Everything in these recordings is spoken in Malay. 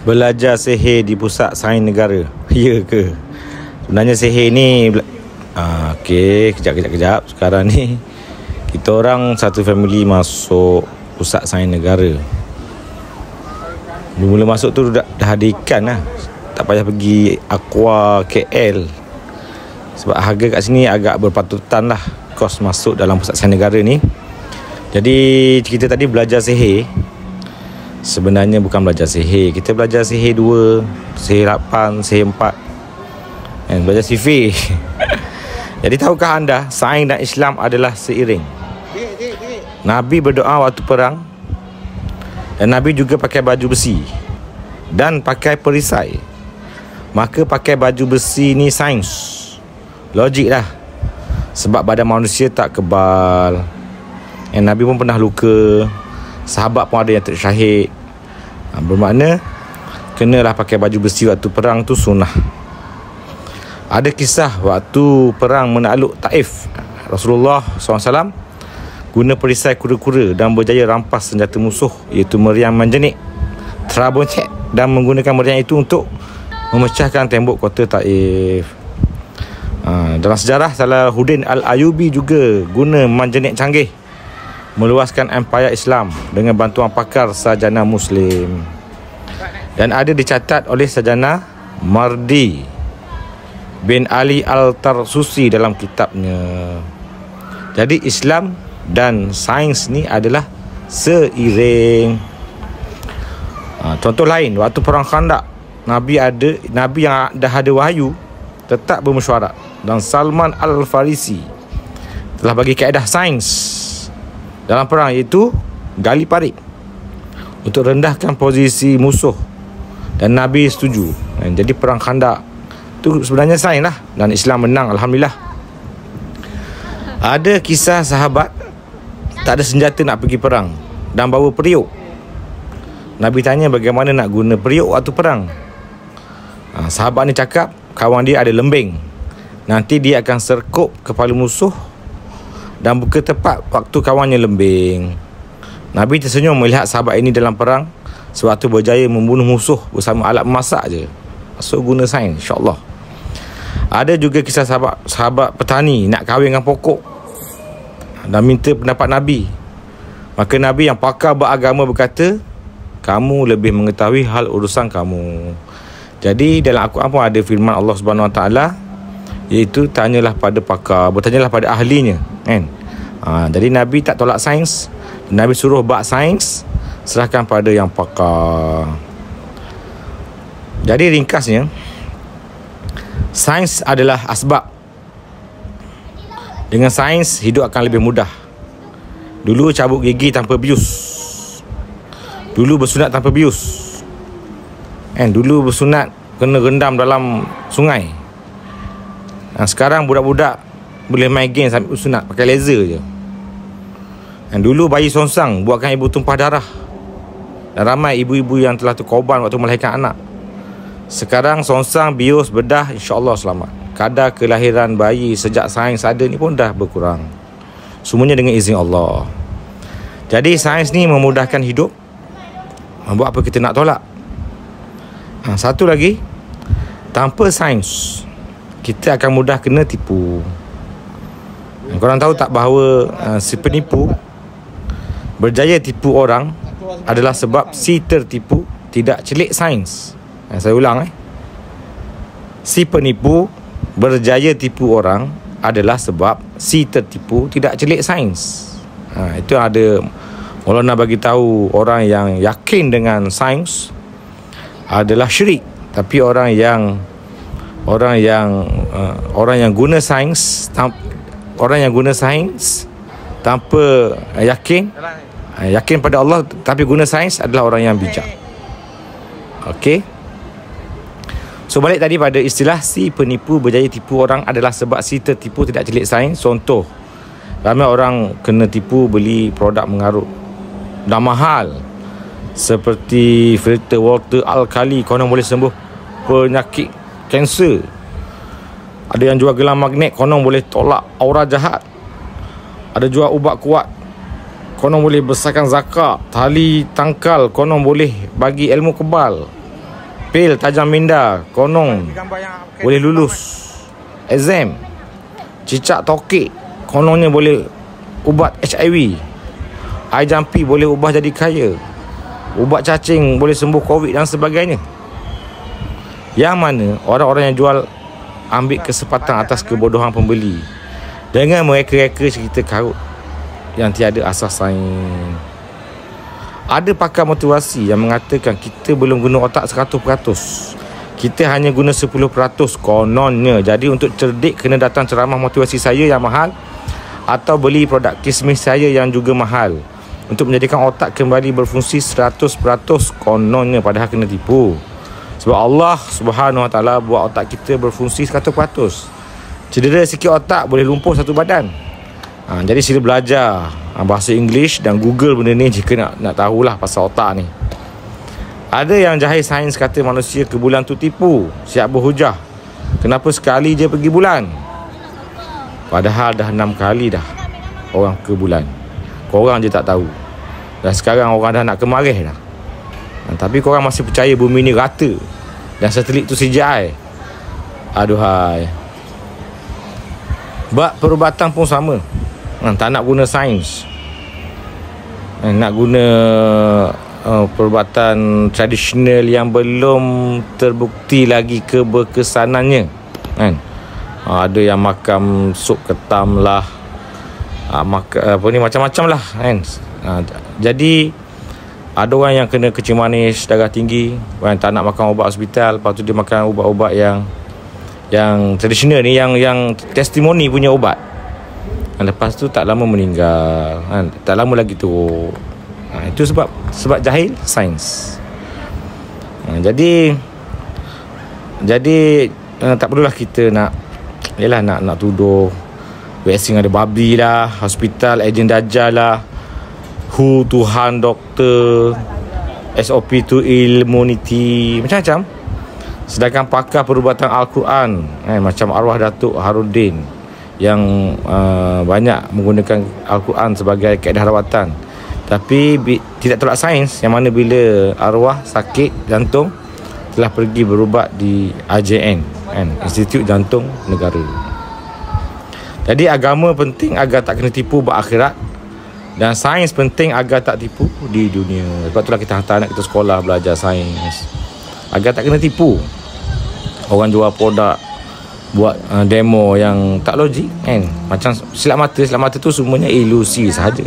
Belajar sihir di pusat sains negara. Ya ke? Sebenarnya sihir ni okey, kejap. Sekarang ni kita orang satu family masuk pusat sains negara. Mula masuk tu dah ada ikan lah. Tak payah pergi Aqua KL. Sebab harga kat sini agak berpatutan lah kos masuk dalam pusat sains negara ni. Jadi kita tadi belajar sihir. Sebenarnya bukan belajar sihir. Kita belajar sihir 2, sihir 8, sihir 4, dan belajar sifir. Jadi tahukah anda, sains dan Islam adalah seiring. Nabi berdoa waktu perang, dan Nabi juga pakai baju besi dan pakai perisai. Maka pakai baju besi ni sains, logik lah. Sebab badan manusia tak kebal, dan Nabi pun pernah luka. Sahabat pun ada yang tersyahid. Bermakna kenalah pakai baju besi waktu perang tu sunnah. Ada kisah waktu perang menakluk Taif, Rasulullah SAW guna perisai kura-kura dan berjaya rampas senjata musuh, iaitu meriam manjanik, trouble-check, dan menggunakan meriam itu untuk memecahkan tembok kota Taif. Dalam sejarah, Salahuddin Al-Ayyubi juga guna manjanik canggih meluaskan empayar Islam dengan bantuan pakar sarjana Muslim. Dan ada dicatat oleh sarjana Mardi bin Ali Al-Tarsusi dalam kitabnya. Jadi Islam dan sains ni adalah seiring. Contoh lain, waktu perang Khandaq, Nabi yang dah ada wahyu tetap bermesyuarat, dan Salman Al-Farisi telah bagi kaedah sains dalam perang, iaitu gali parit untuk rendahkan posisi musuh, dan Nabi setuju. Jadi perang Khandaq tu sebenarnya sains lah, dan Islam menang, alhamdulillah. Ada kisah sahabat tak ada senjata nak pergi perang dan bawa periuk. Nabi tanya bagaimana nak guna periuk waktu perang. Sahabat ni cakap kawan dia ada lembing, nanti dia akan serkup kepala musuh dan buka tepat waktu kawannya lembing. Nabi tersenyum melihat sahabat ini dalam perang, sewaktu berjaya membunuh musuh bersama alat memasak je. So guna sains, insyaAllah. Ada juga kisah sahabat petani nak kahwin dengan pokok dan minta pendapat Nabi. Maka Nabi yang pakar beragama berkata, kamu lebih mengetahui hal urusan kamu. Jadi dalam Al-Quran pun ada firman Allah Subhanahu Wa Taala, iaitu tanyalah pada pakar, bertanyalah pada ahlinya, kan? Jadi Nabi tak tolak sains. Nabi suruh bab sains serahkan pada yang pakar. Jadi ringkasnya, sains adalah asbab. Dengan sains, hidup akan lebih mudah. Dulu cabut gigi tanpa bius, dulu bersunat tanpa bius, dulu bersunat kena rendam dalam sungai. Sekarang budak-budak boleh main game sambil bersunat pakai laser je. Dulu bayi songsang buatkan ibu tumpah darah, dan ramai ibu-ibu yang telah terkorban waktu melahirkan anak. Sekarang songsang, bius, bedah, insyaAllah selamat. Kadar kelahiran bayi sejak sains ada ni pun dah berkurang. Semuanya dengan izin Allah. Jadi sains ni memudahkan hidup. Buat apa kita nak tolak? Satu lagi, tanpa sains kita akan mudah kena tipu. Korang tahu tak bahawa si penipu berjaya tipu orang adalah sebab si tertipu tidak celik sains. Saya ulang si penipu berjaya tipu orang adalah sebab si tertipu tidak celik sains. Itu ada Maulana bagi tahu, orang yang yakin dengan sains adalah syirik. Tapi orang yang guna sains tanpa yakin pada Allah tapi guna sains adalah orang yang bijak. Okey. So balik tadi pada istilah si penipu berjaya tipu orang adalah sebab si tertipu tidak celik sains. Contoh, ramai orang kena tipu beli produk mengarut dah mahal, seperti filter water alkali, konon boleh sembuh penyakit kanser. Ada yang jual gelang magnet, konon boleh tolak aura jahat. Ada jual ubat kuat, konon boleh besarkan zakat. Tali tangkal, konon boleh bagi ilmu kebal. pil tajam minda konon boleh lulus exam. Cicak tokek kononnya boleh ubat HIV. Air jampi boleh ubah jadi kaya. Ubat cacing boleh sembuh COVID dan sebagainya. Yang mana orang-orang yang jual ambil kesempatan atas kebodohan pembeli dengan mereka-reka cerita karut yang tiada asas sains. Ada pakar motivasi yang mengatakan kita belum guna otak 100%. Kita hanya guna 10% kononnya. Jadi untuk cerdik kena datang ceramah motivasi saya yang mahal atau beli produk kismis saya yang juga mahal untuk menjadikan otak kembali berfungsi 100% kononnya, padahal kena tipu. Sebab Allah Subhanahu Wa Taala buat otak kita berfungsi 100%. Cedera sikit otak boleh lumpuh satu badan. Jadi sila belajar bahasa English dan Google benda ni jika nak tahulah pasal otak ni. Ada yang jahil sains kata manusia ke bulan tu tipu, siap berhujah. Kenapa sekali je pergi bulan? Padahal dah 6 kali dah orang ke bulan. Korang je tak tahu. Dan sekarang orang dah nak kemarih dah. Tapi korang masih percaya bumi ni rata dan satelit tu CGI. Aduhai. Bab perubatan pun sama. Tak nak guna sains. Nak guna perubatan tradisional yang belum terbukti lagi keberkesanannya. Ada yang makan sup ketam lah, macam-macam lah kan. Jadi ada orang yang kena kecil manis, darah tinggi, orang tak nak makan ubat hospital, lepas tu dia makan ubat-ubat yang tradisional ni, yang testimoni punya ubat. Lepas tu tak lama meninggal, tak lama lagi tu. Itu sebab jahil sains. Jadi tak perlulah kita nak tuduh vaksin ada babi lah, hospital ejen dajjal lah, WHO, Tuhan, doktor, SOP tu immunity, macam-macam. Sedangkan pakar perubatan Al-Quran macam arwah Datuk Harudin yang banyak menggunakan Al-Quran sebagai kaedah rawatan, tapi tidak tolak sains, yang mana bila arwah sakit jantung telah pergi berubat di IJN, Institut Jantung Negara. Jadi agama penting agar tak kena tipu berakhirat, dan sains penting agar tak tipu di dunia. Sebab itulah kita hantar anak kita sekolah belajar sains agar tak kena tipu. Orang jual produk, buat demo yang tak logik kan. Macam silap mata tu semuanya ilusi sahaja.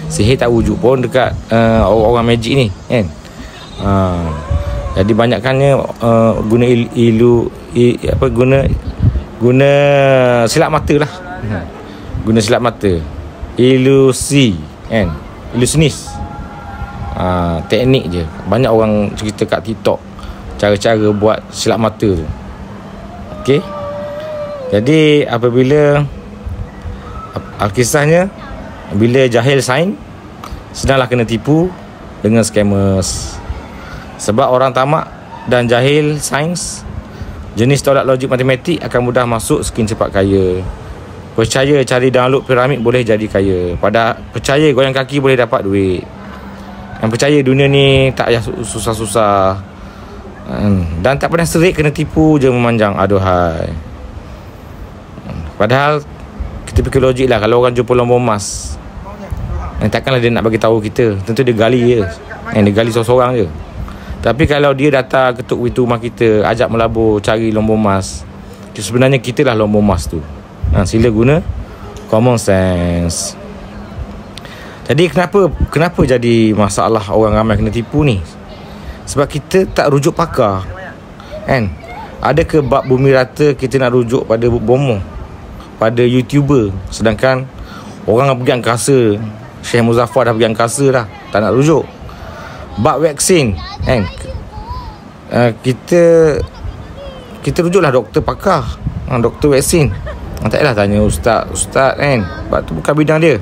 Sihir tak wujud pun dekat orang magic ni kan. Jadi banyakkannya guna guna silap mata lah. Guna silap mata, ilusi kan, ilusionis. Teknik je. Banyak orang cerita kat TikTok cara-cara buat silap mata tu. Okey. Jadi apabila kisahnya, bila jahil sains, senanglah kena tipu dengan scammers. Sebab orang tamak dan jahil sains, jenis tolak logik matematik akan mudah masuk skin cepat kaya. Percaya cari download piramid boleh jadi kaya. Percaya goyang kaki boleh dapat duit. Yang percaya dunia ni tak payah susah-susah, dan tak pernah serik kena tipu je memanjang. Aduhai. Padahal kita fikir logik lah. Kalau orang jumpa lomba emas, takkanlah dia nak bagi tahu kita. Tentu dia gali je, dia gali seorang-seorang je. Tapi kalau dia datang ketuk pintu rumah kita, ajak melabur cari lomba emas, sebenarnya kita lah lomba emas tu. Sila guna common sense. Jadi kenapa jadi masalah orang ramai kena tipu ni? Sebab kita tak rujuk pakar kan. Ada ke bab bumi rata kita nak rujuk pada bomoh, pada YouTuber, sedangkan orang yang pergi angkasa, Syekh Muzaffar dah pergi angkasa dah, tak nak rujuk. Bab vaksin kan, kita rujuklah doktor pakar, doktor vaksin. Tak payahlah tanya ustaz kan, sebab tu bukan bidang dia.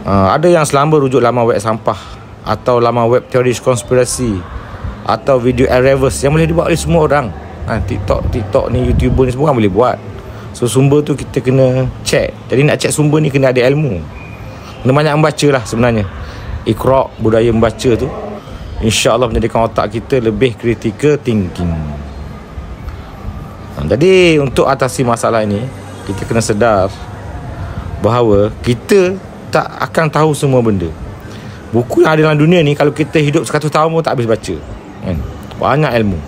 Ada yang selamba rujuk laman web sampah, atau laman web teoris konspirasi, atau video reverse yang boleh dibuat oleh semua orang. TikTok ni, YouTuber ni, semua orang boleh buat. So sumber tu kita kena check. Jadi nak check sumber ni kena ada ilmu, kena banyak membaca lah sebenarnya. Iqra', budaya membaca tu InsyaAllah menjadikan otak kita lebih critical thinking. Jadi untuk atasi masalah ini, kita kena sedar bahawa kita tak akan tahu semua benda. Buku yang ada dalam dunia ni, kalau kita hidup 100 tahun pun tak habis baca kan? Banyak ilmu.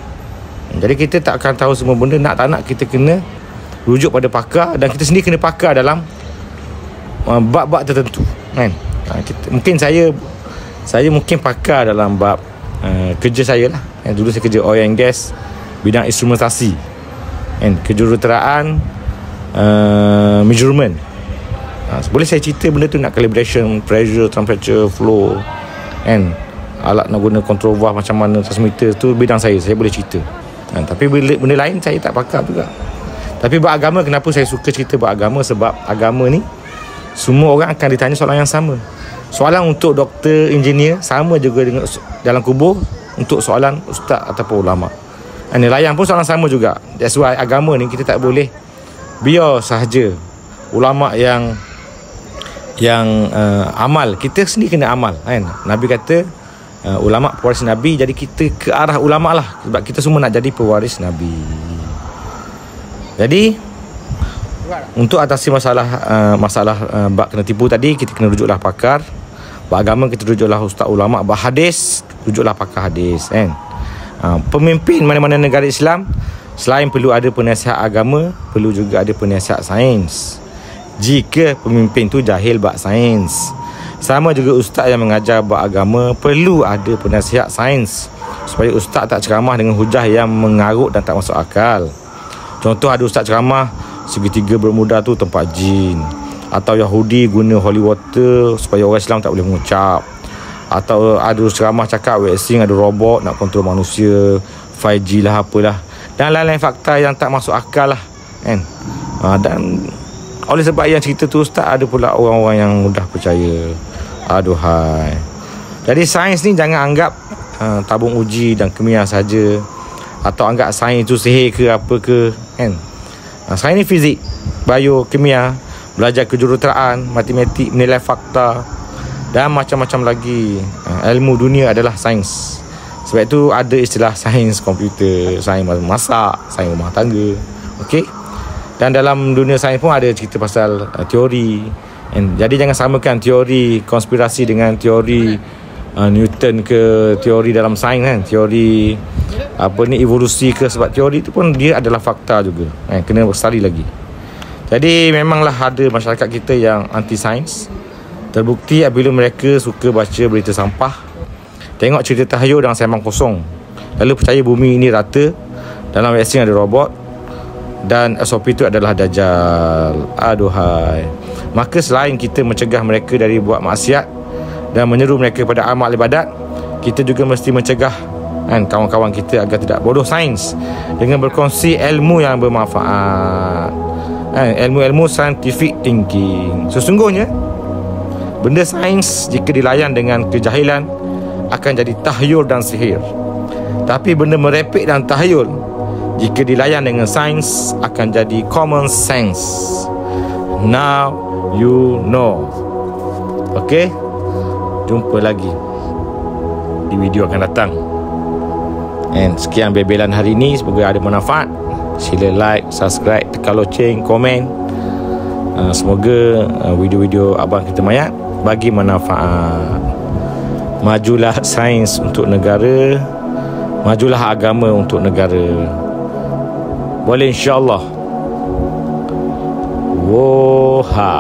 Jadi kita tak akan tahu semua benda. Nak tak nak kita kena rujuk pada pakar, dan kita sendiri kena pakar dalam bab-bab tertentu kan? Mungkin saya mungkin pakar dalam bab kerja saya lah. Dulu saya kerja oil and gas, bidang instrumentasi kan, kejuruteraan, measurement. Boleh saya cerita benda tu, nak calibration, pressure, temperature, flow kan, alat nak guna control valve macam mana, transmitter, tu bidang saya boleh cerita kan. Tapi benda lain saya tak pakar juga. Tapi bab agama, kenapa saya suka cerita bab agama? Sebab agama ni semua orang akan ditanya soalan yang sama. Soalan untuk doktor, engineer sama juga dengan dalam kubur untuk soalan ustaz ataupun ulama. Nelayan pun soalan sama juga. That's why agama ni kita tak boleh biar sahaja ulama yang amal, kita sendiri kena amal kan. Nabi kata ulama pewaris Nabi, jadi kita ke arah ulama lah, sebab kita semua nak jadi pewaris Nabi. Jadi untuk atasi masalah bab kena tipu tadi, kita kena rujuklah pakar. Bab agama kita rujuklah ustaz ulama. Bab hadis, rujuklah pakar hadis kan. Pemimpin mana-mana negara Islam, selain perlu ada penasihat agama, perlu juga ada penasihat sains. Jika pemimpin tu jahil bab sains, sama juga ustaz yang mengajar bab agama, perlu ada penasihat sains, supaya ustaz tak ceramah dengan hujah yang mengarut dan tak masuk akal. Contoh, ada ustaz ceramah segitiga bermuda tu tempat jin, atau Yahudi guna holy water supaya orang Islam tak boleh mengucap, atau ada ceramah cakap waxing ada robot nak kontrol manusia, 5G lah apalah, dan lain-lain fakta yang tak masuk akal lah kan. Dan oleh sebab yang cerita tu ustaz, ada pula orang-orang yang mudah percaya. Aduhai. Jadi sains ni jangan anggap tabung uji dan kimia saja, atau anggap sains tu sihir ke apa ke kan. Sains ni fizik, bio, kimia, belajar kejuruteraan, matematik, menilai fakta dan macam-macam lagi. Ilmu dunia adalah sains. Sebab itu ada istilah sains komputer, sains masak, sains rumah tangga. Okey. Dan dalam dunia sains pun ada cerita pasal teori. Jadi jangan samakan teori konspirasi dengan teori Newton ke teori dalam sains kan. Teori evolusi ke, sebab teori itu pun dia adalah fakta juga. Kena sekali lagi. Jadi memanglah ada masyarakat kita yang anti sains. Terbukti apabila mereka suka baca berita sampah, tengok cerita tahayul dengan sembang kosong, lalu percaya bumi ini rata, dalam waxing ada robot, dan SOP itu adalah Dajjal. Aduhai. Maka selain kita mencegah mereka dari buat maksiat dan menyeru mereka pada amal ibadat, kita juga mesti mencegah kan kawan-kawan kita agar tidak bodoh sains dengan berkongsi ilmu yang bermanfaat. Ilmu-ilmu scientific thinking. Sesungguhnya benda sains jika dilayan dengan kejahilan akan jadi tahyul dan sihir. Tapi benda merepek dan tahyul jika dilayan dengan sains akan jadi common sense. Now you know. Okay, jumpa lagi di video akan datang. Sekian bebelan hari ini, semoga ada manfaat. Sila like, subscribe, tekan loceng, komen. Semoga video-video Abang Kita Mayat bagi manfaat. Majulah sains untuk negara, majulah agama untuk negara. Boleh insya-Allah. Woha.